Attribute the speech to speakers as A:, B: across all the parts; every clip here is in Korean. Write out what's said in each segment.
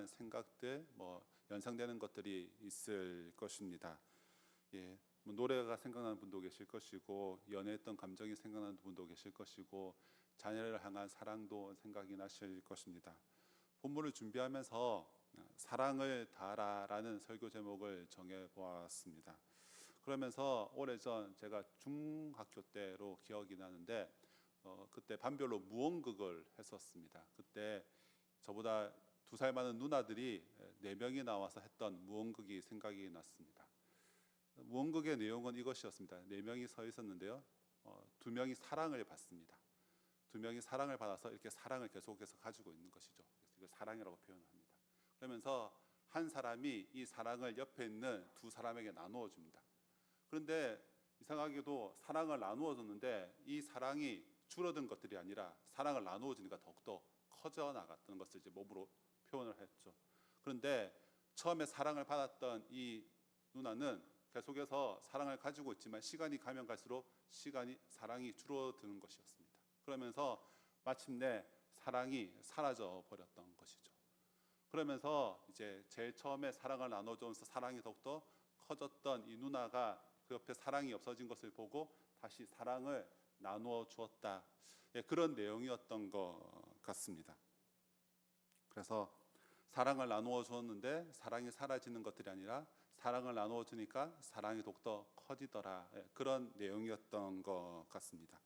A: 만한 생각들, 연상되는 것들이 있을 것입니다. 예, 노래가 생각나는 분도 계실 것이고, 연애했던 감정이 생각나는 분도 계실 것이고, 자녀를 향한 사랑도 생각이 나실 것입니다. 본문을 준비하면서 사랑을 다하라라는 설교 제목을 정해 보았습니다. 그러면서 오래전 제가 중학교 때로 기억이 나는데, 그때 반별로 무언극을 했었습니다. 그때 저보다 2살 많은 누나들이 4명이 나와서 했던 무언극이 생각이 났습니다. 무언극의 내용은 이것이었습니다. 4명이 서 있었는데요, 2명이 사랑을 받습니다. 2명이 사랑을 받아서 이렇게 사랑을 계속해서 가지고 있는 것이죠. 그래서 이걸 사랑이라고 표현합니다. 그러면서 한 사람이 이 사랑을 옆에 있는 2사람에게 나누어 줍니다. 그런데 이상하게도 사랑을 나누어 줬는데 이 사랑이 줄어든 것들이 아니라 사랑을 나누어 주니까 더욱더 커져 나갔던 것을 이제 몸으로 표현을 했죠. 그런데 처음에 사랑을 받았던 이 누나는 계속해서 사랑을 가지고 있지만 시간이 가면 갈수록 사랑이 줄어드는 것이었습니다. 그러면서 마침내 사랑이 사라져 버렸던 것이죠. 그러면서 이제 제일 처음에 사랑을 나눠주면서 사랑이 더욱더 커졌던 이 누나가 그 옆에 사랑이 없어진 것을 보고 다시 사랑을 나누어 주었다. 그런 내용이었던 것 같습니다. 그래서 사랑을 나누어 주었는데 사랑이 사라지는 것들이 아니라 사랑을 나누어 주니까 사랑이 더욱더 커지더라. 그런 내용이었던 것 같습니다.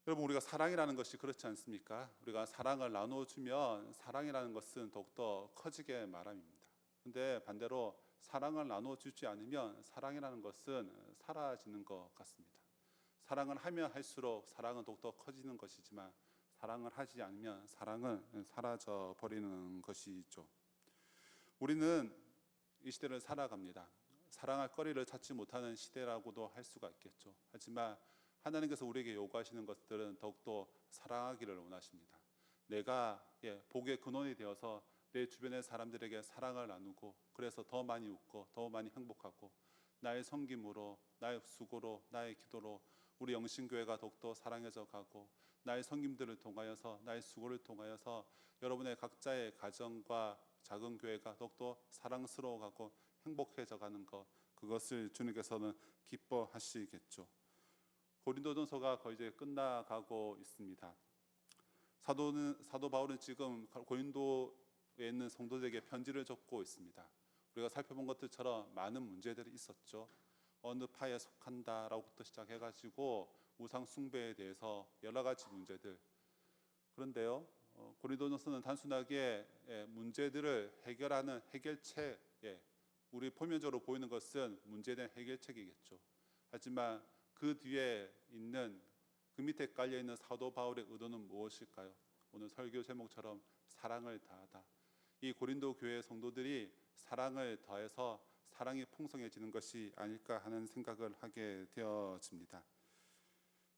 A: 여러분, 우리가 사랑이라는 것이 그렇지 않습니까? 우리가 사랑을 나누어 주면 사랑이라는 것은 더욱더 커지게 마련입니다. 근데 반대로 사랑을 나누어 주지 않으면 사랑이라는 것은 사라지는 것 같습니다. 사랑을 하면 할수록 사랑은 더욱더 커지는 것이지만 사랑을 하지 않으면 사랑은 사라져 버리는 것이죠. 우리는 이 시대를 살아갑니다. 사랑할 거리를 찾지 못하는 시대라고도 할 수가 있겠죠. 하지만 하나님께서 우리에게 요구하시는 것들은 더욱더 사랑하기를 원하십니다. 내가 복의 근원이 되어서 내 주변의 사람들에게 사랑을 나누고, 그래서 더 많이 웃고 더 많이 행복하고, 나의 섬김으로, 나의 수고로, 나의 기도로 우리 영신교회가 더욱더 사랑해져 가고, 나의 섬김들을 통하여서, 나의 수고를 통하여서 여러분의 각자의 가정과 작은 교회가 더욱더 사랑스러워 가고 행복해져 가는 것, 그것을 주님께서는 기뻐하시겠죠. 고린도전서가 거의 이제 끝나가고 있습니다. 사도 바울은 지금 고린도에 있는 성도들에게 편지를 적고 있습니다. 우리가 살펴본 것들처럼 많은 문제들이 있었죠. 어느 파에 속한다라고부터 시작해가지고 우상 숭배에 대해서 여러 가지 문제들. 그런데요, 고린도전서는 단순하게 문제들을 해결하는 해결책, 우리 표면적으로 보이는 것은 문제에 대한 해결책이겠죠. 하지만 그 뒤에 있는, 그 밑에 깔려 있는 사도 바울의 의도는 무엇일까요? 오늘 설교 제목처럼 사랑을 다하다. 이 고린도 교회 성도들이 사랑을 더해서 사랑이 풍성해지는 것이 아닐까 하는 생각을 하게 되어집니다.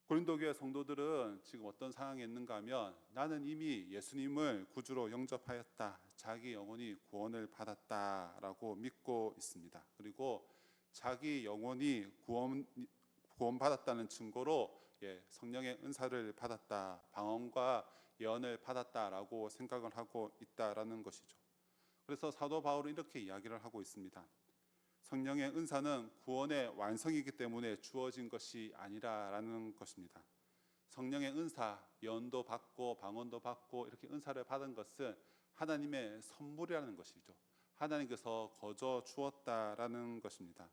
A: 고린도 교회 성도들은 지금 어떤 상황에 있는가 하면, 나는 이미 예수님을 구주로 영접하였다, 자기 영혼이 구원을 받았다라고 믿고 있습니다. 그리고 자기 영혼이 구원받았다는 증거로 성령의 은사를 받았다, 방언과 예언을 받았다라고 생각을 하고 있다라는 것이죠. 그래서 사도 바울은 이렇게 이야기를 하고 있습니다. 성령의 은사는 구원의 완성이기 때문에 주어진 것이 아니라라는 것입니다. 성령의 은사, 예언도 받고 방언도 받고 이렇게 은사를 받은 것은 하나님의 선물이라는 것이죠. 하나님께서 거저 주었다라는 것입니다.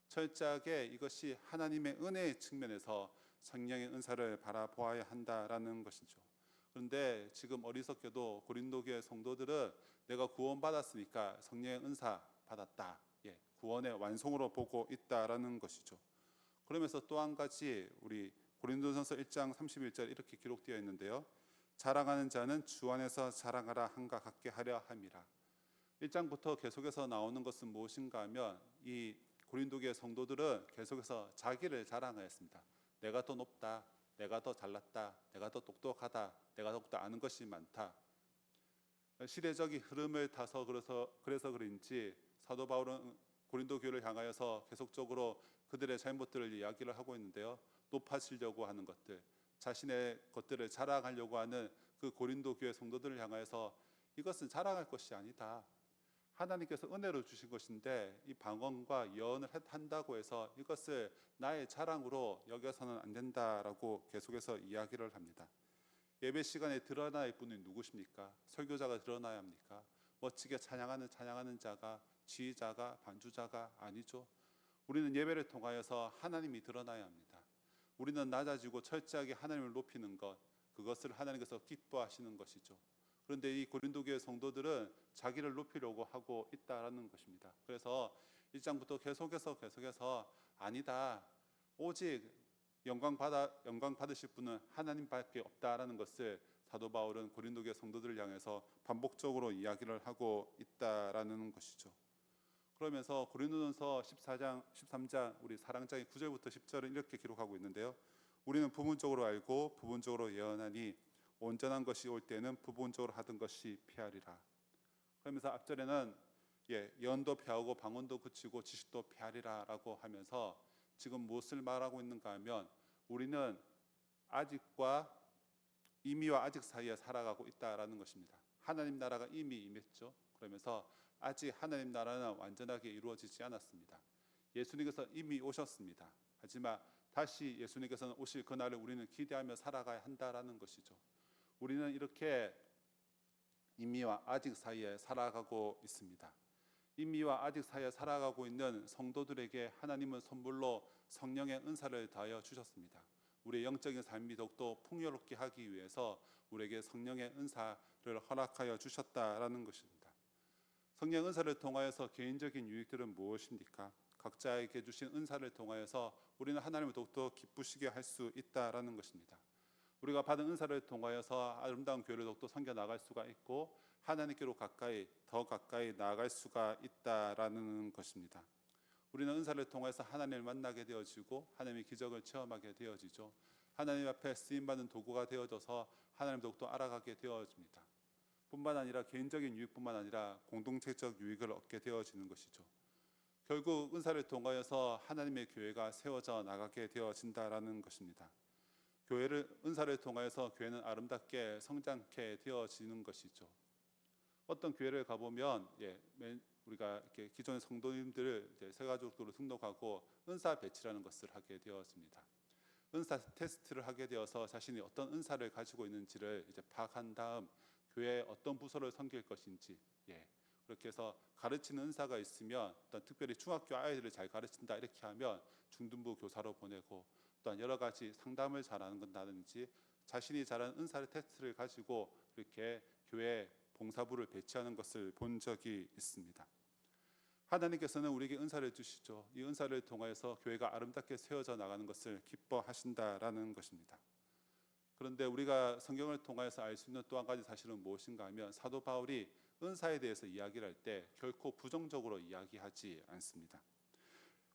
A: 철저하게 이것이 하나님의 은혜의 측면에서 성령의 은사를 바라보아야 한다라는 것이죠. 그런데 지금 어리석게도 고린도 교회 성도들은 내가 구원받았으니까 성령의 은사 받았다, 구원의 완성으로 보고 있다라는 것이죠. 그러면서 또 한 가지, 우리 고린도전서 1장 31절 이렇게 기록되어 있는데요, 자랑하는 자는 주 안에서 자랑하라 한가 같게 하려 함이라. 1장부터 계속해서 나오는 것은 무엇인가 하면, 이 고린도교의 성도들은 계속해서 자기를 자랑하였습니다. 내가 더 높다, 내가 더 잘났다, 내가 더 똑똑하다, 내가 더욱더 아는 것이 많다. 시대적인 흐름을 타서 그래서 그런지 사도 바울은 고린도 교회를 향하여서 계속적으로 그들의 잘못들을 이야기를 하고 있는데요, 높아지려고 하는 것들, 자신의 것들을 자랑하려고 하는 그 고린도 교회 성도들을 향하여서 이것은 자랑할 것이 아니다. 하나님께서 은혜로 주신 것인데 이 방언과 예언을 한다고 해서 이것을 나의 자랑으로 여겨서는 안 된다라고 계속해서 이야기를 합니다. 예배 시간에 드러나야 할 분이 누구십니까? 설교자가 드러나야 합니까? 멋지게 찬양하는 자가, 지휘자가, 반주자가 아니죠. 우리는 예배를 통하여서 하나님이 드러나야 합니다. 우리는 낮아지고 철저하게 하나님을 높이는 것, 그것을 하나님께서 기뻐하시는 것이죠. 그런데 이 고린도 교회 성도들은 자기를 높이려고 하고 있다라는 것입니다. 그래서 1장부터 계속해서 아니다. 오직 영광 받으실 분은 하나님밖에 없다라는 것을 사도 바울은 고린도 교회 성도들을 향해서 반복적으로 이야기를 하고 있다라는 것이죠. 그러면서 고린도전서 14장, 13장 우리 사랑장의 9절부터 10절은 이렇게 기록하고 있는데요. 우리는 부분적으로 알고 부분적으로 예언하니 온전한 것이 올 때는 부분적으로 하던 것이 피하리라. 그러면서 앞절에는 예언도 피하고 방언도 그치고 지식도 피하리라라고 하면서 지금 무엇을 말하고 있는가 하면 우리는 아직과 이미와 아직 사이에 살아가고 있다라는 것입니다. 하나님 나라가 이미 임했죠. 그러면서 아직 하나님 나라는 완전하게 이루어지지 않았습니다. 예수님께서 이미 오셨습니다. 하지만 다시 예수님께서는 오실 그날을 우리는 기대하며 살아가야 한다라는 것이죠. 우리는 이렇게 이미와 아직 사이에 살아가고 있습니다. 이미와 아직 사이에 살아가고 있는 성도들에게 하나님은 선물로 성령의 은사를 더하여 주셨습니다. 우리의 영적인 삶이 더욱더 풍요롭게 하기 위해서 우리에게 성령의 은사를 허락하여 주셨다라는 것입니다. 성령 은사를 통하여서 개인적인 유익들은 무엇입니까? 각자에게 주신 은사를 통하여서 우리는 하나님을 더욱더 기쁘시게 할 수 있다라는 것입니다. 우리가 받은 은사를 통하여서 아름다운 교회를 더욱더 섬겨 나갈 수가 있고 하나님께로 더 가까이 나아갈 수가 있다라는 것입니다. 우리는 은사를 통해서 하나님을 만나게 되어지고 하나님의 기적을 체험하게 되어지죠. 하나님 앞에 쓰임받는 도구가 되어져서 하나님 더욱더 알아가게 되어집니다. 뿐만 아니라 개인적인 유익뿐만 아니라 공동체적 유익을 얻게 되어지는 것이죠. 결국 은사를 통하여서 하나님의 교회가 세워져 나가게 되어진다라는 것입니다. 은사를 통하여서 교회는 아름답게 성장케 되어지는 것이죠. 어떤 교회를 가보면 우리가 이렇게 기존의 성도님들을 세가족으로 등록하고 은사 배치라는 것을 하게 되었습니다. 은사 테스트를 하게 되어서 자신이 어떤 은사를 가지고 있는지를 파악한 다음 교회에 어떤 부서를 섬길 것인지 그렇게 해서 가르치는 은사가 있으면 어떤 특별히 중학교 아이들을 잘 가르친다 이렇게 하면 중등부 교사로 보내고 또한 여러 가지 상담을 잘하는 건다든지 자신이 잘하는 은사의 테스트를 가지고 이렇게 교회 봉사부를 배치하는 것을 본 적이 있습니다. 하나님께서는 우리에게 은사를 주시죠. 이 은사를 통하여서 교회가 아름답게 세워져 나가는 것을 기뻐하신다라는 것입니다. 그런데 우리가 성경을 통하여서 알 수 있는 또 한 가지 사실은 무엇인가 하면 사도 바울이 은사에 대해서 이야기를 할 때 결코 부정적으로 이야기하지 않습니다.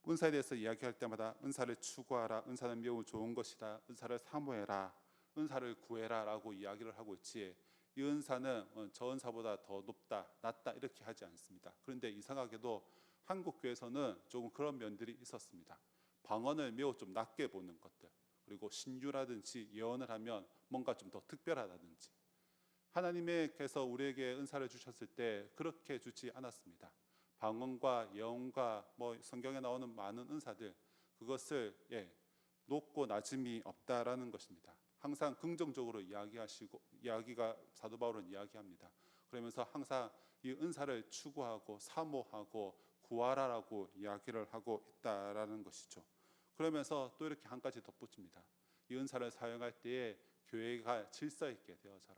A: 은사에 대해서 이야기할 때마다 은사를 추구하라, 은사는 매우 좋은 것이다, 은사를 사모해라, 은사를 구해라 라고 이야기를 하고 있지 이 은사는 저 은사보다 더 높다, 낫다 이렇게 하지 않습니다. 그런데 이상하게도 한국 교회에서는 조금 그런 면들이 있었습니다. 방언을 매우 좀 낮게 보는 것들, 그리고 신유라든지 예언을 하면 뭔가 좀 더 특별하다든지 하나님께서 우리에게 은사를 주셨을 때 그렇게 주지 않았습니다. 방언과 예언과 성경에 나오는 많은 은사들 그것을 높고 낮음이 없다라는 것입니다. 항상 긍정적으로 이야기가 사도 바울은 이야기합니다. 그러면서 항상 이 은사를 추구하고 사모하고 구하라라고 이야기를 하고 있다라는 것이죠. 그러면서 또 이렇게 한 가지 덧붙입니다. 이 은사를 사용할 때에 교회가 질서 있게 되어져라.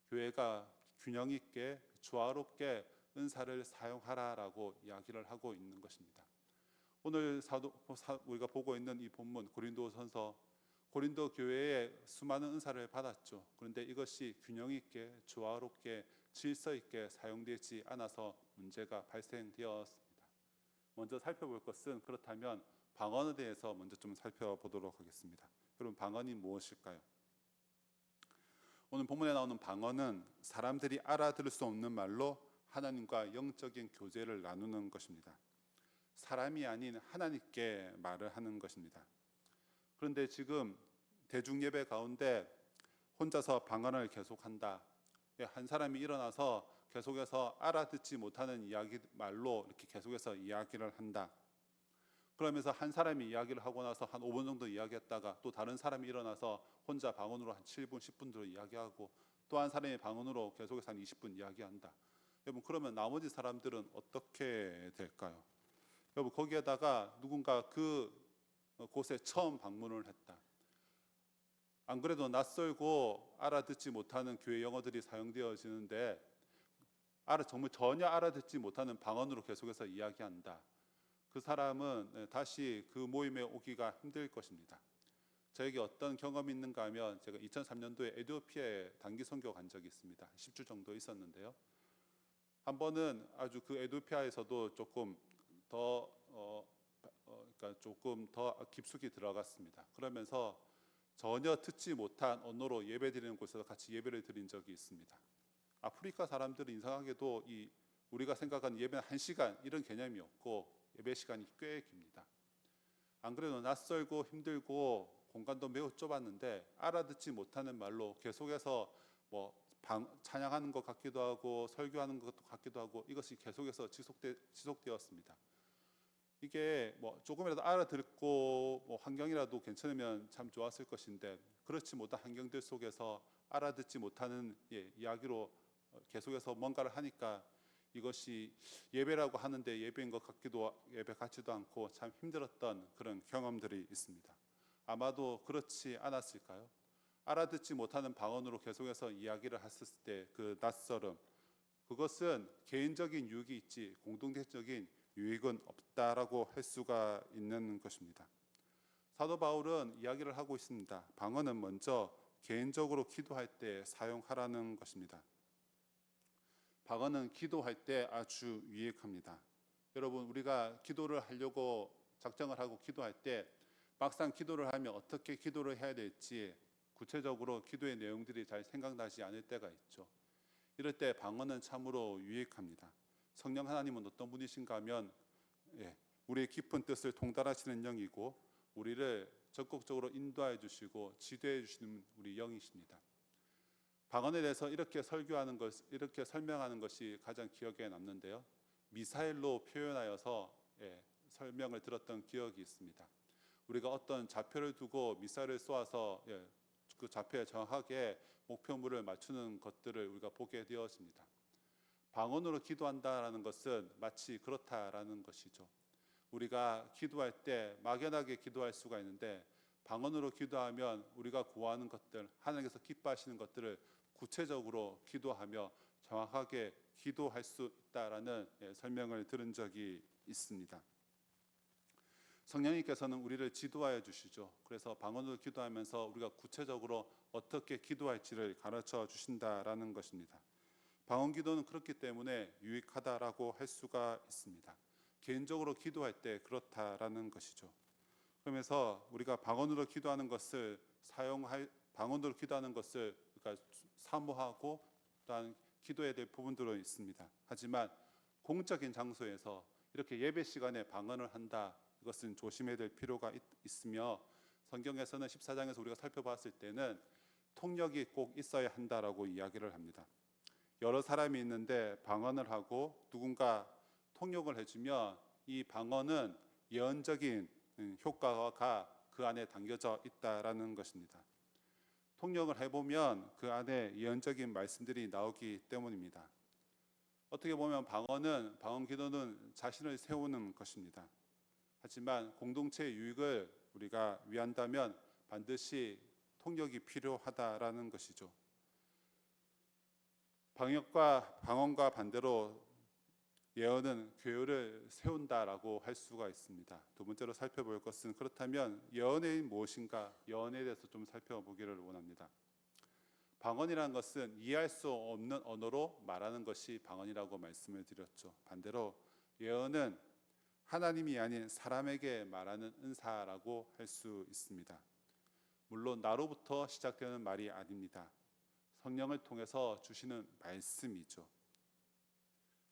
A: 교회가 균형 있게 조화롭게 은사를 사용하라라고 이야기를 하고 있는 것입니다. 오늘 우리가 보고 있는 이 본문 고린도전서 고린도 교회에 수많은 은사를 받았죠. 그런데 이것이 균형 있게 조화롭게 질서 있게 사용되지 않아서 문제가 발생되었습니다. 먼저 살펴볼 것은 그렇다면 방언에 대해서 먼저 좀 살펴보도록 하겠습니다. 여러분 방언이 무엇일까요? 오늘 본문에 나오는 방언은 사람들이 알아들을 수 없는 말로 하나님과 영적인 교제를 나누는 것입니다. 사람이 아닌 하나님께 말을 하는 것입니다. 그런데 지금 대중예배 가운데 혼자서 방언을 계속한다, 한 사람이 일어나서 계속해서 알아듣지 못하는 이야기 말로 이렇게 계속해서 이야기를 한다. 그러면서 한 사람이 이야기를 하고 나서 한 5분 정도 이야기했다가 또 다른 사람이 일어나서 혼자 방언으로 한 7분, 10분 정도 이야기하고 또 한 사람이 방언으로 계속해서 한 20분 이야기한다. 여러분, 그러면 나머지 사람들은 어떻게 될까요? 여러분, 거기에다가 누군가 그 곳에 처음 방문을 했다. 안 그래도 낯설고 알아듣지 못하는 교회 영어들이 사용되어지는데 정말 전혀 알아듣지 못하는 방언으로 계속해서 이야기한다. 그 사람은 다시 그 모임에 오기가 힘들 것입니다. 저에게 어떤 경험이 있는가 하면 제가 2003년도에 에티오피아에 단기 선교 간 적이 있습니다. 10주 정도 있었는데요. 한 번은 아주 그 에티오피아에서도 조금 더 그러니까 조금 더 깊숙이 들어갔습니다. 그러면서 전혀 듣지 못한 언어로 예배드리는 곳에서 같이 예배를 드린 적이 있습니다. 아프리카 사람들은 이상하게도 우리가 생각하는 예배는 1시간 이런 개념이 없고 예배 시간이 꽤 깁니다. 안 그래도 낯설고 힘들고 공간도 매우 좁았는데 알아듣지 못하는 말로 계속해서 찬양하는 것 같기도 하고 설교하는 것 같기도 하고 이것이 계속해서 지속되었습니다. 이게 조금이라도 알아듣고 환경이라도 괜찮으면 참 좋았을 것인데 그렇지 못한 환경들 속에서 알아듣지 못하는 이야기로 계속해서 뭔가를 하니까 이것이 예배라고 하는데 예배인 것 같기도 예배 같지도 않고 참 힘들었던 그런 경험들이 있습니다. 아마도 그렇지 않았을까요? 알아듣지 못하는 방언으로 계속해서 이야기를 했을 때 그 낯설음, 그것은 개인적인 유익이 있지 공동체적인 유익은 없다라고 할 수가 있는 것입니다. 사도 바울은 이야기를 하고 있습니다. 방언은 먼저 개인적으로 기도할 때 사용하라는 것입니다. 방언은 기도할 때 아주 유익합니다. 여러분, 우리가 기도를 하려고 작정을 하고 기도할 때 막상 기도를 하면 어떻게 기도를 해야 될지 구체적으로 기도의 내용들이 잘 생각나지 않을 때가 있죠. 이럴 때 방언은 참으로 유익합니다. 성령 하나님은 어떤 분이신가 하면 우리의 깊은 뜻을 통달하시는 영이고 우리를 적극적으로 인도해 주시고 지도해 주시는 우리 영이십니다. 방언에 대해서 이렇게 이렇게 설명하는 것이 가장 기억에 남는데요. 미사일로 표현하여서 설명을 들었던 기억이 있습니다. 우리가 어떤 좌표를 두고 미사일을 쏘아서 그 좌표에 정확하게 목표물을 맞추는 것들을 우리가 보게 되었습니다. 방언으로 기도한다라는 것은 마치 그렇다라는 것이죠. 우리가 기도할 때 막연하게 기도할 수가 있는데 방언으로 기도하면 우리가 구하는 것들, 하나님께서 기뻐하시는 것들을 구체적으로 기도하며 정확하게 기도할 수 있다라는 설명을 들은 적이 있습니다. 성령님께서는 우리를 지도하여 주시죠. 그래서 방언으로 기도하면서 우리가 구체적으로 어떻게 기도할지를 가르쳐 주신다라는 것입니다. 방언 기도는 그렇기 때문에 유익하다라고 할 수가 있습니다. 개인적으로 기도할 때 그렇다라는 것이죠. 그러면서 우리가 방언으로 기도하는 것을 그러니까 사모하고 또한 기도해야 될 부분들은 있습니다. 하지만 공적인 장소에서 이렇게 예배 시간에 방언을 한다, 이것은 조심해야 될 필요가 있으며 성경에서는 14장에서 우리가 살펴봤을 때는 통역이 꼭 있어야 한다라고 이야기를 합니다. 여러 사람이 있는데 방언을 하고 누군가 통역을 해주면 이 방언은 예언적인 효과가 그 안에 담겨져 있다라는 것입니다. 통역을 해보면 그 안에 예언적인 말씀들이 나오기 때문입니다. 어떻게 보면 방언 기도는 자신을 세우는 것입니다. 하지만 공동체의 유익을 우리가 위한다면 반드시 통역이 필요하다라는 것이죠. 방언과 반대로 예언은 교회를 세운다라고 할 수가 있습니다. 두 번째로 살펴볼 것은 그렇다면 예언이 무엇인가, 예언에 대해서 좀 살펴보기를 원합니다. 방언이라는 것은 이해할 수 없는 언어로 말하는 것이 방언이라고 말씀을 드렸죠. 반대로 예언은 하나님이 아닌 사람에게 말하는 은사라고 할 수 있습니다. 물론 나로부터 시작되는 말이 아닙니다. 성령을 통해서 주시는 말씀이죠.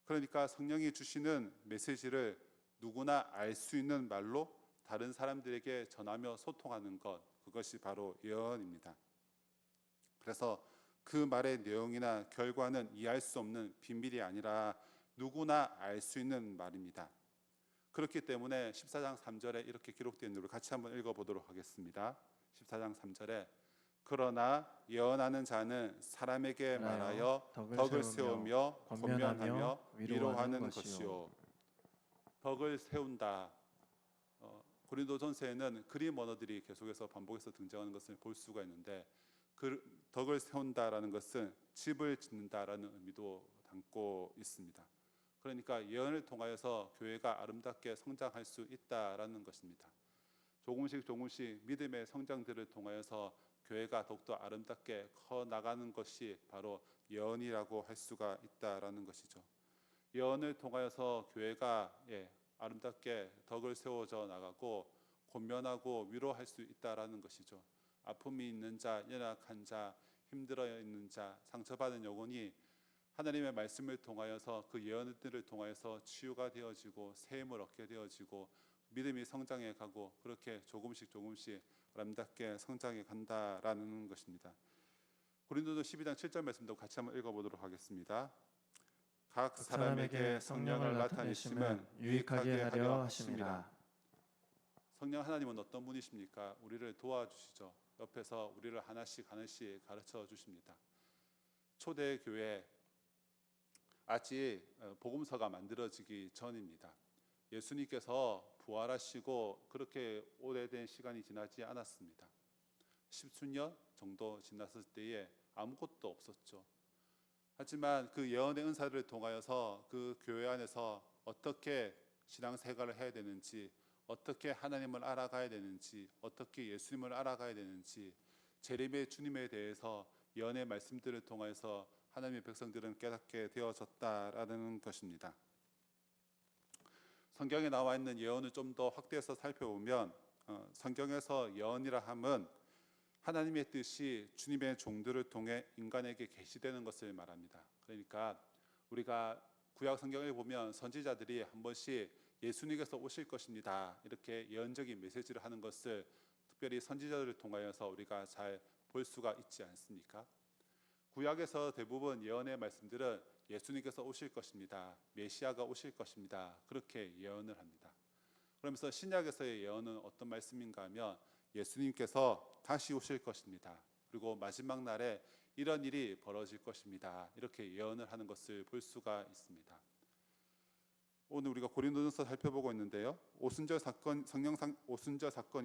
A: 그러니까 성령이 주시는 메시지를 누구나 알 수 있는 말로 다른 사람들에게 전하며 소통하는 것, 그것이 바로 예언입니다. 그래서 그 말의 내용이나 결과는 이해할 수 없는 비밀이 아니라 누구나 알 수 있는 말입니다. 그렇기 때문에 14장 3절에 이렇게 기록된 대로 같이 한번 읽어보도록 하겠습니다. 14장 3절에 그러나 예언하는 자는 사람에게 말하여 덕을 세우며 권면하며 위로하는 것이요. 덕을 세운다. 고린도전서에는 그림 언어들이 계속해서 반복해서 등장하는 것을 볼 수가 있는데 그 덕을 세운다라는 것은 집을 짓는다라는 의미도 담고 있습니다. 그러니까 예언을 통하여서 교회가 아름답게 성장할 수 있다라는 것입니다. 조금씩 믿음의 성장들을 통하여서 교회가 더욱더 아름답게 커 나가는 것이 바로 예언이라고 할 수가 있다라는 것이죠. 예언을 통하여서 교회가 아름답게 덕을 세워져 나가고 권면하고 위로할 수 있다라는 것이죠. 아픔이 있는 자, 연약한 자, 힘들어 있는 자, 상처받은 영혼이 하나님의 말씀을 통하여서 그 예언들을 통하여서 치유가 되어지고 새 힘을 얻게 되어지고 믿음이 성장해 가고 그렇게 조금씩 아름답게 성장해 간다라는 것입니다. 고린도서 12장 7절 말씀도 같이 한번 읽어보도록 하겠습니다. 각 사람에게 성령을 나타내심은 유익하게 하려 하심이라. 성령 하나님은 어떤 분이십니까? 우리를 도와주시죠. 옆에서 우리를 하나씩 가르쳐 주십니다. 초대교회 아직 복음서가 만들어지기 전입니다. 예수님께서 부활하시고 그렇게 오래된 시간이 지나지 않았습니다. 10수년 정도 지났을 때에 아무것도 없었죠. 하지만 그 예언의 은사를 통하여서 그 교회 안에서 어떻게 신앙생활을 해야 되는지, 어떻게 하나님을 알아가야 되는지, 어떻게 예수님을 알아가야 되는지 재림의 주님에 대해서 예언의 말씀들을 통해서 하나님의 백성들은 깨닫게 되어졌다라는 것입니다. 성경에 나와 있는 예언을 좀 더 확대해서 살펴보면 성경에서 예언이라 함은 하나님의 뜻이 주님의 종들을 통해 인간에게 계시되는 것을 말합니다. 그러니까 우리가 구약 성경을 보면 선지자들이 한 번씩 예수님께서 오실 것입니다. 이렇게 예언적인 메시지를 하는 것을 특별히 선지자들을 통하여서 우리가 잘 볼 수가 있지 않습니까? 구약에서 대부분 예언의 말씀들은 예수님께서 오실 것입니다. 메시아가 오실 것입니다. 그렇게 예언을 합니다. 그러면서 신약에서의 예언은 어떤 말씀인가 하면 예수님께서 다시 오실 것입니다. 그리고 마지막 날에 이런 일이 벌어질 것입니다. 이렇게 예언을 하는 것을 볼 수가 있습니다. 오늘 우리가 고린도전서 살펴보고 있는데요. 오순절 사건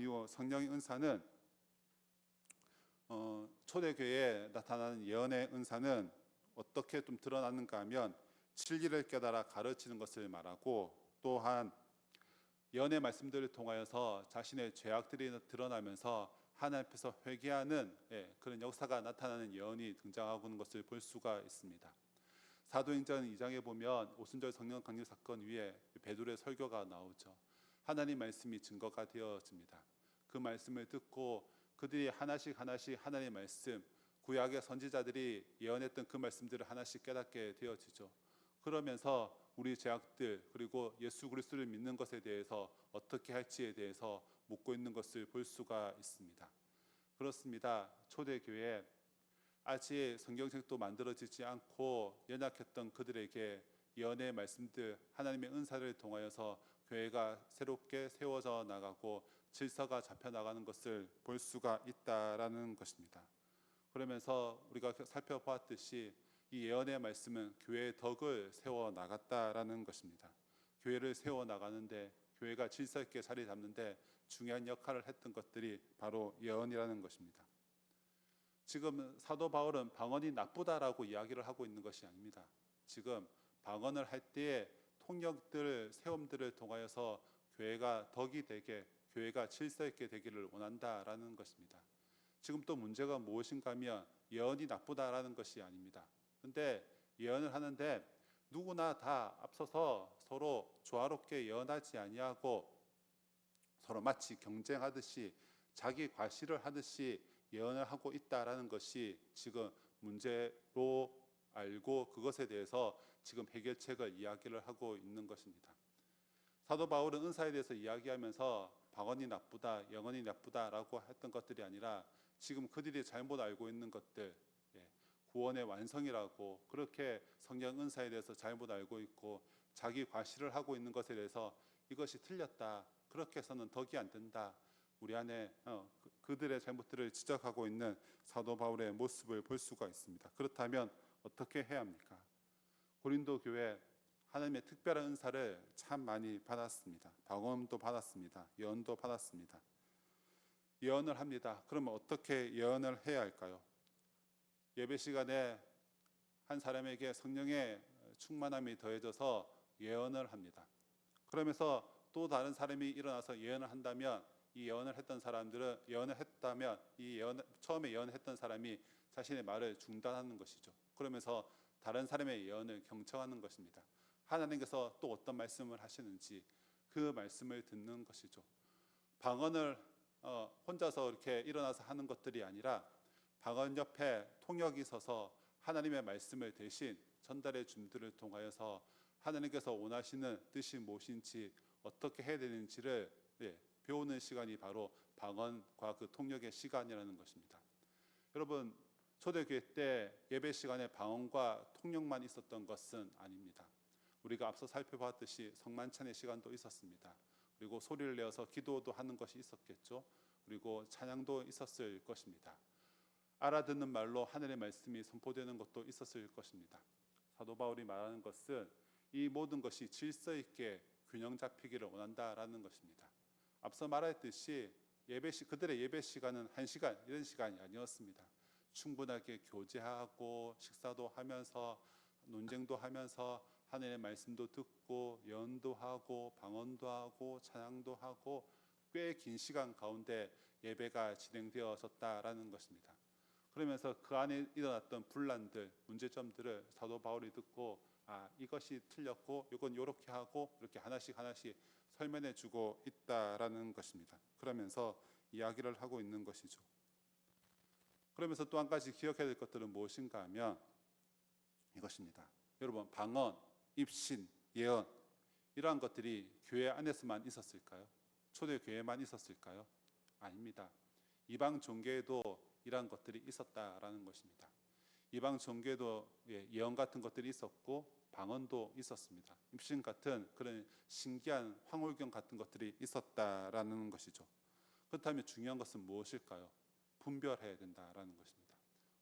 A: 이후 성령의 은사는 초대교회에 나타나는 예언의 은사는 어떻게 좀 드러나는가 하면 진리를 깨달아 가르치는 것을 말하고 또한 예언의 말씀들을 통하여서 자신의 죄악들이 드러나면서 하나님 앞에서 회개하는 그런 역사가 나타나는 예언이 등장하고 있는 것을 볼 수가 있습니다. 사도행전 2장에 보면 오순절 성령 강림 사건 위에 베드로의 설교가 나오죠. 하나님 말씀이 증거가 되어집니다. 그 말씀을 듣고 그들이 하나씩 하나님의 말씀, 구약의 선지자들이 예언했던 그 말씀들을 하나씩 깨닫게 되어지죠. 그러면서 우리 죄악들 그리고 예수 그리스도를 믿는 것에 대해서 어떻게 할지에 대해서 묻고 있는 것을 볼 수가 있습니다. 그렇습니다. 초대교회 아직 성경책도 만들어지지 않고 연약했던 그들에게 예언의 말씀들, 하나님의 은사를 통하여서 교회가 새롭게 세워져 나가고 질서가 잡혀 나가는 것을 볼 수가 있다라는 것입니다. 그러면서 우리가 살펴보았듯이 이 예언의 말씀은 교회의 덕을 세워 나갔다라는 것입니다. 교회를 세워 나가는데 교회가 질서 있게 자리 잡는데 중요한 역할을 했던 것들이 바로 예언이라는 것입니다. 지금 사도 바울은 방언이 나쁘다라고 이야기를 하고 있는 것이 아닙니다. 지금 방언을 할 때에 통역들, 세움들을 통하여서 교회가 덕이 되게, 교회가 질서 있게 되기를 원한다라는 것입니다. 지금 또 문제가 무엇인가 하면 예언이 나쁘다라는 것이 아닙니다. 근데 예언을 하는데 누구나 다 앞서서 서로 조화롭게 예언하지 아니하고 서로 마치 경쟁하듯이 자기 과시를 하듯이 예언을 하고 있다라는 것이 지금 문제로 알고 그것에 대해서 지금 해결책을 이야기를 하고 있는 것입니다. 사도 바울은 은사에 대해서 이야기하면서 방언이 나쁘다, 영언이 나쁘다라고 했던 것들이 아니라 지금 그들이 잘못 알고 있는 것들, 구원의 완성이라고 그렇게 성령 은사에 대해서 잘못 알고 있고 자기 과시를 하고 있는 것에 대해서 이것이 틀렸다. 그렇게 해서는 덕이 안 된다. 우리 안에 그들의 잘못들을 지적하고 있는 사도 바울의 모습을 볼 수가 있습니다. 그렇다면 어떻게 해야 합니까? 고린도 교회 하나님의 특별한 은사를 참 많이 받았습니다. 방언도 받았습니다. 예언도 받았습니다. 예언을 합니다. 그러면 어떻게 예언을 해야 할까요? 예배 시간에 한 사람에게 성령의 충만함이 더해져서 예언을 합니다. 그러면서 또 다른 사람이 일어나서 예언을 한다면 이 예언을 했던 사람들은 처음에 예언했던 사람이 자신의 말을 중단하는 것이죠. 그러면서 다른 사람의 예언을 경청하는 것입니다. 하나님께서 또 어떤 말씀을 하시는지 그 말씀을 듣는 것이죠. 방언을 혼자서 이렇게 일어나서 하는 것들이 아니라 방언 옆에 통역이 서서 하나님의 말씀을 대신 전달해 줌들을 통하여서 하나님께서 원하시는 뜻이 무엇인지 어떻게 해야 되는지를 배우는 시간이 바로 방언과 그 통역의 시간이라는 것입니다. 여러분, 초대교회 때 예배 시간에 방언과 통역만 있었던 것은 아닙니다. 우리가 앞서 살펴봤듯이 성만찬의 시간도 있었습니다. 그리고 소리를 내어서 기도도 하는 것이 있었겠죠. 그리고 찬양도 있었을 것입니다. 알아듣는 말로 하늘의 말씀이 선포되는 것도 있었을 것입니다. 사도 바울이 말하는 것은 이 모든 것이 질서 있게 균형 잡히기를 원한다라는 것입니다. 앞서 말했듯이 그들의 예배 시간은 1시간 이런 시간이 아니었습니다. 충분하게 교제하고 식사도 하면서 논쟁도 하면서 하나님의 말씀도 듣고 예언도 하고 방언도 하고 찬양도 하고 꽤 긴 시간 가운데 예배가 진행되어졌다라는 것입니다. 그러면서 그 안에 일어났던 분란들, 문제점들을 사도 바울이 듣고 이것이 틀렸고 이건 이렇게 하고 이렇게 하나씩 설명해 주고 있다라는 것입니다. 그러면서 이야기를 하고 있는 것이죠. 그러면서 또 한 가지 기억해야 될 것들은 무엇인가 하면 이것입니다. 여러분, 방언, 입신, 예언 이러한 것들이 교회 안에서만 있었을까요? 초대교회만 있었을까요? 아닙니다. 이방 종교에도 이러한 것들이 있었다라는 것입니다. 이방 종교에도 예언 같은 것들이 있었고 방언도 있었습니다. 입신 같은 그런 신기한 황홀경 같은 것들이 있었다라는 것이죠. 그렇다면 중요한 것은 무엇일까요? 분별해야 된다라는 것입니다.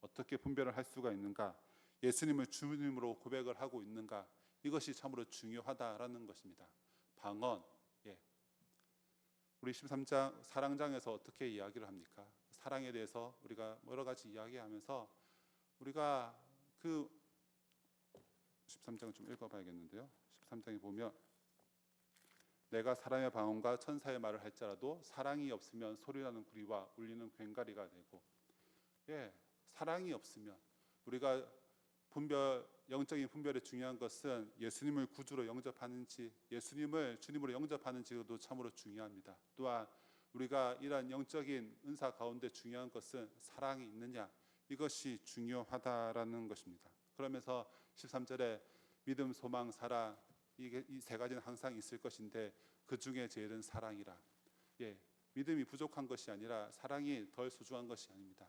A: 어떻게 분별을 할 수가 있는가? 예수님을 주님으로 고백을 하고 있는가? 이것이 참으로 중요하다라는 것입니다. 방언, 우리 13장 사랑장에서 어떻게 이야기를 합니까? 사랑에 대해서 우리가 여러 가지 이야기하면서 우리가 그 13장을 좀 읽어봐야겠는데요. 13장에 보면 내가 사람의 방언과 천사의 말을 할지라도 사랑이 없으면 소리나는 구리와 울리는 괭가리가 되고, 사랑이 없으면 우리가 영적인 분별에 중요한 것은 예수님을 구주로 영접하는지 예수님을 주님으로 영접하는지도 참으로 중요합니다. 또한 우리가 이러한 영적인 은사 가운데 중요한 것은 사랑이 있느냐, 이것이 중요하다라는 것입니다. 그러면서 13절에 믿음, 소망, 사랑, 이 세 가지는 항상 있을 것인데 그 중에 제일은 사랑이라. 믿음이 부족한 것이 아니라 사랑이 덜 소중한 것이 아닙니다.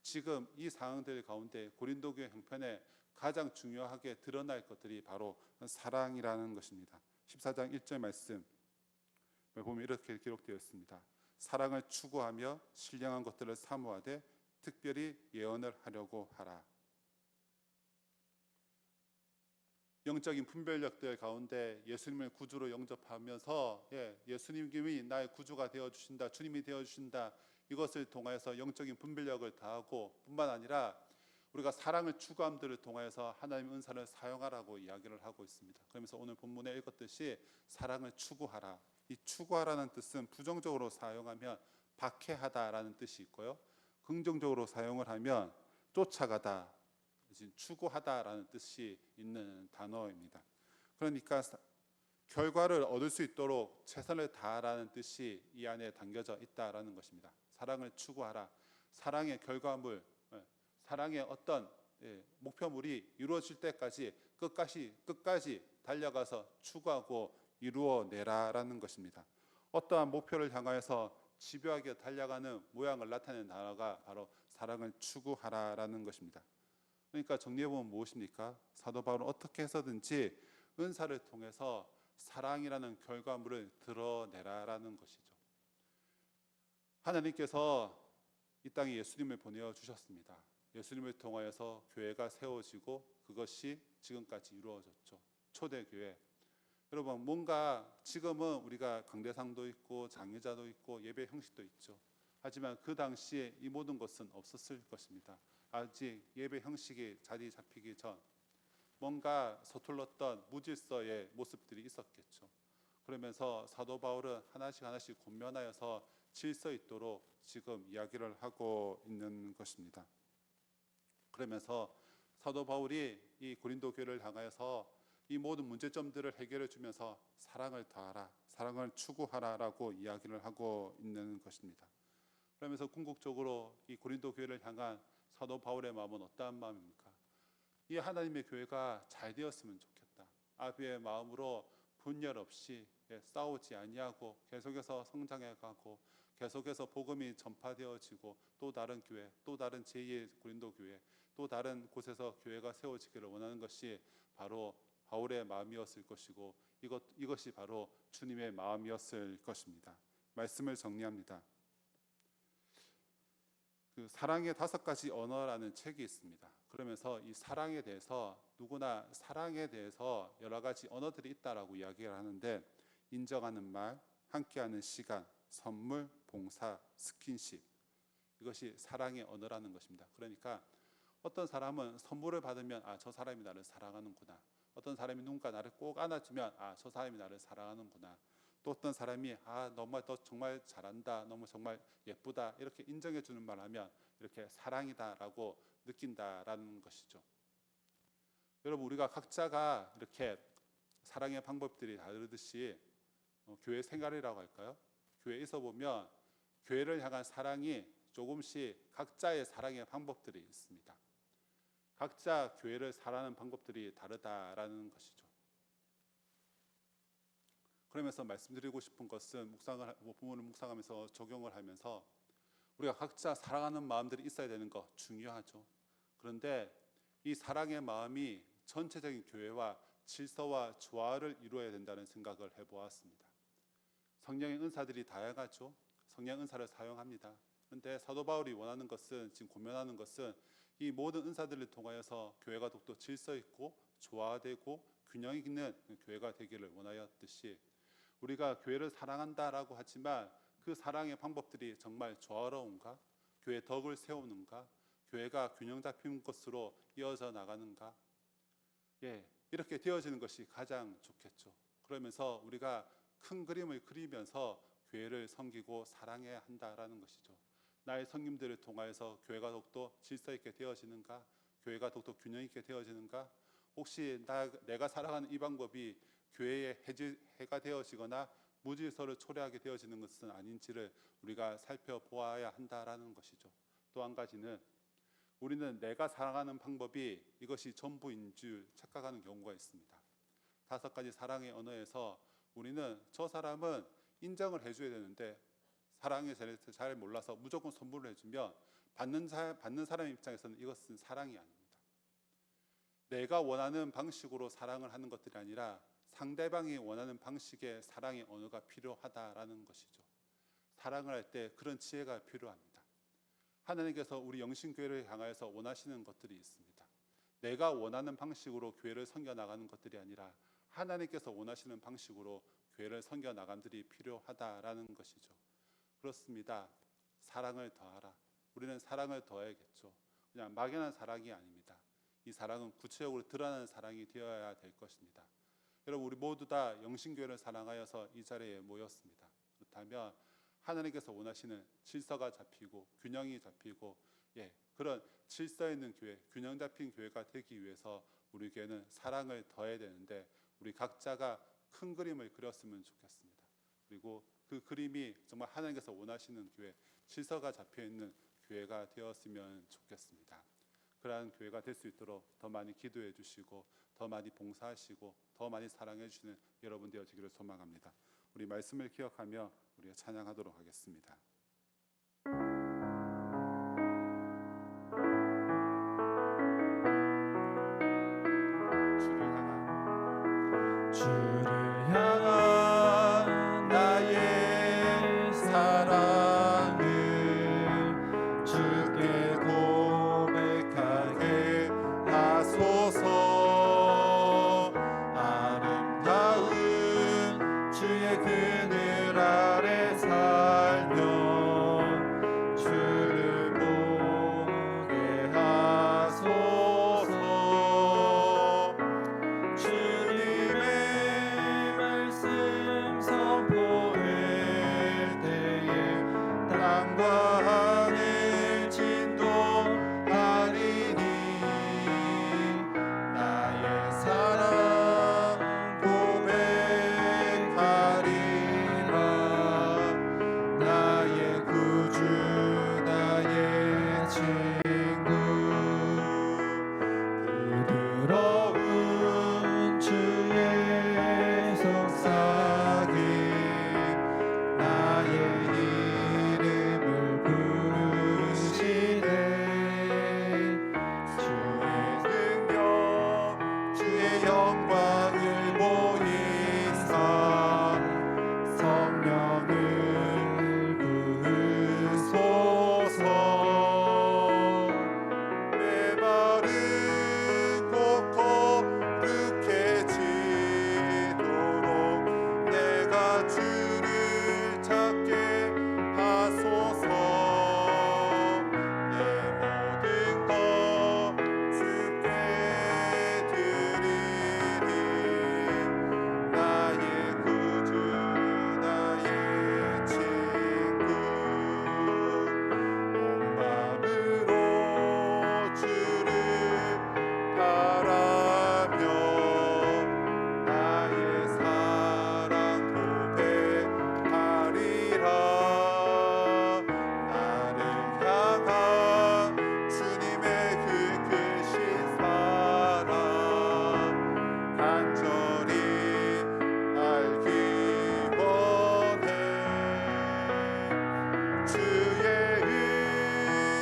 A: 지금 이 상황들 가운데 고린도 교회 형편에 가장 중요하게 드러날 것들이 바로 사랑이라는 것입니다. 14장 1절 말씀 보면 이렇게 기록되어 있습니다. 사랑을 추구하며 신령한 것들을 사모하되 특별히 예언을 하려고 하라. 영적인 분별력들 가운데 예수님을 구주로 영접하면서 예수님이 나의 구주가 되어주신다, 주님이 되어주신다, 이것을 통하여서 영적인 분별력을 다하고 뿐만 아니라 우리가 사랑을 추구함들을 통하여서 하나님의 은사를 사용하라고 이야기를 하고 있습니다. 그러면서 오늘 본문에 읽었듯이 사랑을 추구하라. 이 추구하라는 뜻은 부정적으로 사용하면 박해하다라는 뜻이 있고요, 긍정적으로 사용을 하면 쫓아가다, 추구하다라는 뜻이 있는 단어입니다. 그러니까 결과를 얻을 수 있도록 최선을 다하라는 뜻이 이 안에 담겨져 있다라는 것입니다. 사랑을 추구하라. 사랑의 결과물, 사랑의 어떤 목표물이 이루어질 때까지 끝까지 달려가서 추구하고 이루어내라라는 것입니다. 어떠한 목표를 향하여서 집요하게 달려가는 모양을 나타내는 단어가 바로 사랑을 추구하라라는 것입니다. 그러니까 정리해보면 무엇입니까? 사도 바울은 어떻게 해서든지 은사를 통해서 사랑이라는 결과물을 드러내라라는 것이죠. 하나님께서 이 땅에 예수님을 보내어 주셨습니다. 예수님을 통하여서 교회가 세워지고 그것이 지금까지 이루어졌죠. 초대교회. 여러분, 뭔가 지금은 우리가 강대상도 있고 장애자도 있고 예배 형식도 있죠. 하지만 그 당시에 이 모든 것은 없었을 것입니다. 아직 예배 형식이 자리 잡히기 전 뭔가 서툴렀던 무질서의 모습들이 있었겠죠. 그러면서 사도 바울은 하나씩 하나씩 권면하여서 질서 있도록 지금 이야기를 하고 있는 것입니다. 그러면서 사도 바울이 이 고린도 교회를 향하여서 이 모든 문제점들을 해결해 주면서 사랑을 더하라, 사랑을 추구하라라고 이야기를 하고 있는 것입니다. 그러면서 궁극적으로 이 고린도 교회를 향한 사도 바울의 마음은 어떠한 마음입니까? 이 하나님의 교회가 잘 되었으면 좋겠다. 아비의 마음으로 분열 없이 싸우지 아니하고 계속해서 성장해가고 계속해서 복음이 전파되어지고 또 다른 교회, 또 다른 제2의 고린도 교회, 또 다른 곳에서 교회가 세워지기를 원하는 것이 바로 바울의 마음이었을 것이고 이것이 바로 주님의 마음이었을 것입니다. 말씀을 정리합니다. 그 사랑의 5가지 언어라는 책이 있습니다. 그러면서 이 사랑에 대해서 누구나 사랑에 대해서 여러 가지 언어들이 있다라고 이야기를 하는데 인정하는 말, 함께하는 시간, 선물, 봉사, 스킨십 이것이 사랑의 언어라는 것입니다. 그러니까 어떤 사람은 선물을 받으면 저 사람이 나를 사랑하는구나. 어떤 사람이 누군가 나를 꼭 안아주면 저 사람이 나를 사랑하는구나. 또 어떤 사람이 너 정말 잘한다, 너무 정말 예쁘다 이렇게 인정해 주는 말 하면 이렇게 사랑이다라고 느낀다라는 것이죠. 여러분, 우리가 각자가 이렇게 사랑의 방법들이 다르듯이 교회 생활이라고 할까요? 교회에 있어 보면 교회를 향한 사랑이 조금씩 각자의 사랑의 방법들이 있습니다. 각자 교회를 사랑하는 방법들이 다르다라는 것이죠. 그러면서 말씀드리고 싶은 것은 본문을 묵상하면서 적용을 하면서 우리가 각자 사랑하는 마음들이 있어야 되는 거 중요하죠. 그런데 이 사랑의 마음이 전체적인 교회와 질서와 조화를 이루어야 된다는 생각을 해보았습니다. 성령의 은사들이 다양하죠. 성령 은사를 사용합니다. 그런데 사도 바울이 원하는 것은, 지금 고면하는 것은 이 모든 은사들을 통하여서 교회가 더욱더 질서 있고 조화되고 균형 있는 교회가 되기를 원하였듯이 우리가 교회를 사랑한다라고 하지만 그 사랑의 방법들이 정말 조화로운가? 교회 덕을 세우는가? 교회가 균형 잡힌 것으로 이어져 나가는가? 이렇게 되어지는 것이 가장 좋겠죠. 그러면서 우리가 큰 그림을 그리면서 교회를 섬기고 사랑해야 한다라는 것이죠. 나의 성김들을 통하여서 교회가 더욱더 질서 있게 되어지는가? 교회가 더욱더 균형 있게 되어지는가? 혹시 내가 살아가는 이 방법이 교회의 해가 되어지거나 무질서를 초래하게 되어지는 것은 아닌지를 우리가 살펴보아야 한다라는 것이죠. 또 한 가지는 우리는 내가 살아가는 방법이 이것이 전부인 줄 착각하는 경우가 있습니다. 5가지 사랑의 언어에서 우리는 저 사람은 인정을 해줘야 되는데 사랑에 잘 몰라서 무조건 선물을 해주면 받는 사람 입장에서는 이것은 사랑이 아닙니다. 내가 원하는 방식으로 사랑을 하는 것들이 아니라 상대방이 원하는 방식의 사랑의 언어가 필요하다라는 것이죠. 사랑을 할 때 그런 지혜가 필요합니다. 하나님께서 우리 영신교회를 향하여서 원하시는 것들이 있습니다. 내가 원하는 방식으로 교회를 섬겨나가는 것들이 아니라 하나님께서 원하시는 방식으로 교회를 섬겨나감들이 필요하다라는 것이죠. 그렇습니다. 사랑을 더하라. 우리는 사랑을 더해야겠죠. 그냥 막연한 사랑이 아닙니다. 이 사랑은 구체적으로 드러나는 사랑이 되어야 될 것입니다. 여러분, 우리 모두 다 영신교회를 사랑하여서 이 자리에 모였습니다. 그렇다면 하나님께서 원하시는 질서가 잡히고 균형이 잡히고 그런 질서 있는 교회, 균형 잡힌 교회가 되기 위해서 우리 교회는 사랑을 더해야 되는데 우리 각자가 큰 그림을 그렸으면 좋겠습니다. 그리고 그 그림이 정말 하나님께서 원하시는 교회, 질서가 잡혀있는 교회가 되었으면 좋겠습니다. 그러한 교회가 될 수 있도록 더 많이 기도해 주시고 더 많이 봉사하시고 더 많이 사랑해 주시는 여러분 되어지기를 소망합니다. 우리 말씀을 기억하며 우리가 찬양하도록 하겠습니다.
B: 주를 향한 나의 사랑을 주께 고백하게 하소서. 아름다운 주의 그늘 아래 살며 주를 보게 하소서. 주님의 말씀 선포될 때에 땅과 하늘 진동하리니 나의 사랑 고백하리라. 나의 구주 나의 친구 부드러운 주의 속삭임 나의 이름을 부르시네. 주의 능력 주의 영광을 보이사 성령을 부으소서. 내 발은 곧 거룩해지도록 내가 주를 찾게 하소서. 내 모든 것 주께 드리니 나의 구주 나의 친구 온 마음으로 주를 바라며 나의 사랑 고백하리라. 나를 향한 주님의 그 크신 사랑 간절히 알기 원해. 주의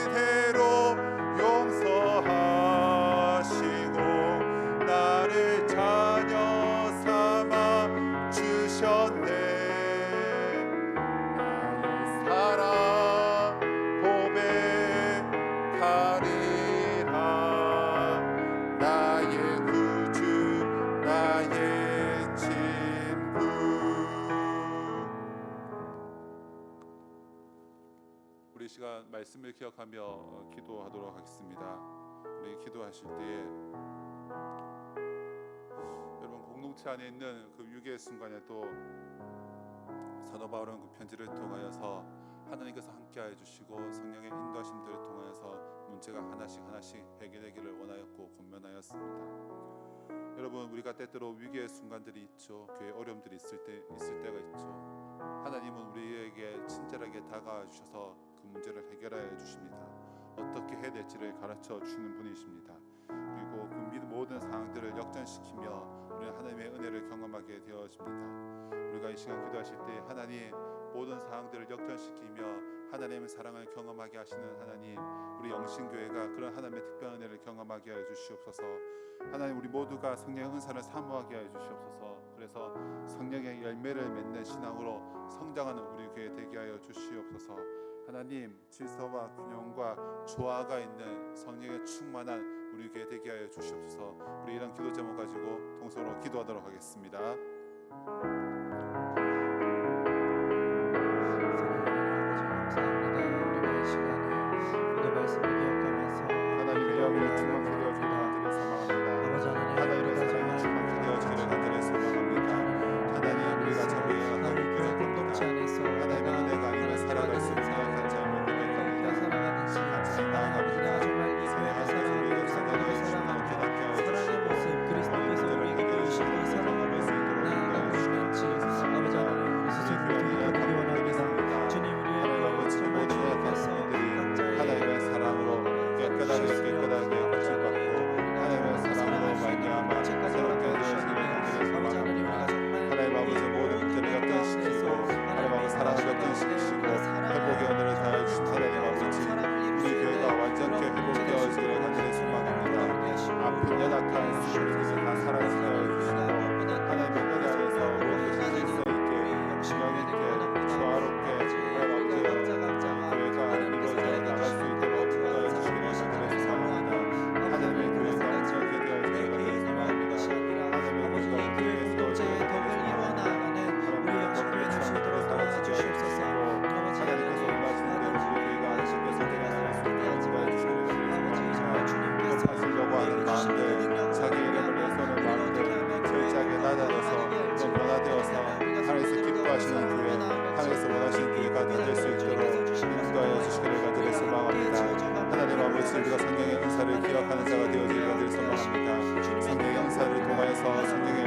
B: 은혜로 용서하시고 나를 자녀 삼아 주셨네. 나의 사랑 고백하리라. 나의 구주 나의 친구.
A: 우리 시간 말씀을 기억하며 기도하도록 하겠습니다. 우리 기도하실 때에 여러분 공동체 안에 있는 그 위기의 순간에도 사도 바울은 그 편지를 통하여서 하나님께서 함께하여 주시고 성령의 인도하심들을 통하여서 문제가 하나씩 해결되기를 원하였고 권면하였습니다. 여러분 우리가 때때로 위기의 순간들이 있죠. 교회 어려움들이 있을 때가 있죠. 하나님은 우리에게 친절하게 다가와 주셔서 그 문제를 해결하여 주십니다. 어떻게 해야 될지를 가르쳐 주는 분이십니다. 그리고 그 모든 상황들을 역전시키며 우리는 하나님의 은혜를 경험하게 되어집니다. 우리가 이 시간 기도하실 때 하나님 모든 상황들을 역전시키며 하나님의 사랑을 경험하게 하시는 하나님, 우리 영신교회가 그런 하나님의 특별한 은혜를 경험하게 하여 주시옵소서. 하나님 우리 모두가 성령의 은사를 사모하게 하여 주시옵소서. 그래서 성령의 열매를 맺는 신앙으로 성장하는 우리 교회 되게 하여 주시옵소서. 하나님 질서와 균형과 조화가 있는 성령의 충만한 우리 교회 되게 하여 주시옵소서. 우리 이런 기도 제목 가지고 동서로 기도하도록 하겠습니다. 하나님의 영을 충만케 되어주기를 간절히 소망합니다. 하나님의 사랑을 충만케 되어주기를 간절히 소망합니다. 하나님 우리가 자비의 하나님 공동체 안에서 하나님의 은혜가 아니면 살아갈 수 없는 같이 한번 고백합니다. 같이 나아갑니다.
B: 정말 이 교회가 사랑하며 하나님의 사랑하며 사랑의 모습 그리스도께서 우리에게 보이신 그 사랑을 나아가고 있는지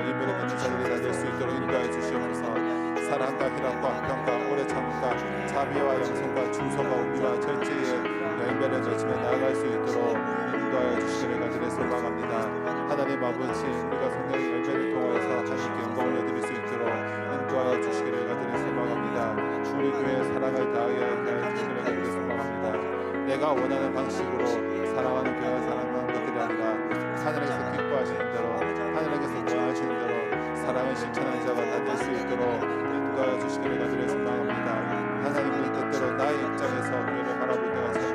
A: 일면을 갖춘 자들이 다 될 수 있도록 인도하여 주시옵소서. 사랑과 희락과 화평과 오래 참음과 자비와 영성과 충성과 온유와 절제의 열매를 맺으며 나아갈 수 있도록 인도하여 주시기를 간절히 소망합니다. 하나님 아버지, 우리가 성령의 열매를 통하여서 하나님께 영광을 얻을 수 있도록 인도하여 주시기를 간절히 소망합니다. 우리 교회의 사랑을 다하여 주시기를 간절히 소망합니다. 내가 원하는 방식으로 사랑하는 교회가 사랑하는 것들이 아니라 하늘에서 기뻐하시는 대로, 하늘에서 좋아하시는 대로 사랑을 실천하는 자가 다 될 수 있도록 인도하여 주시기를 간절히 소망합니다. 하나님은 때때로 나의 입장에서 교회를 바라볼 때가 참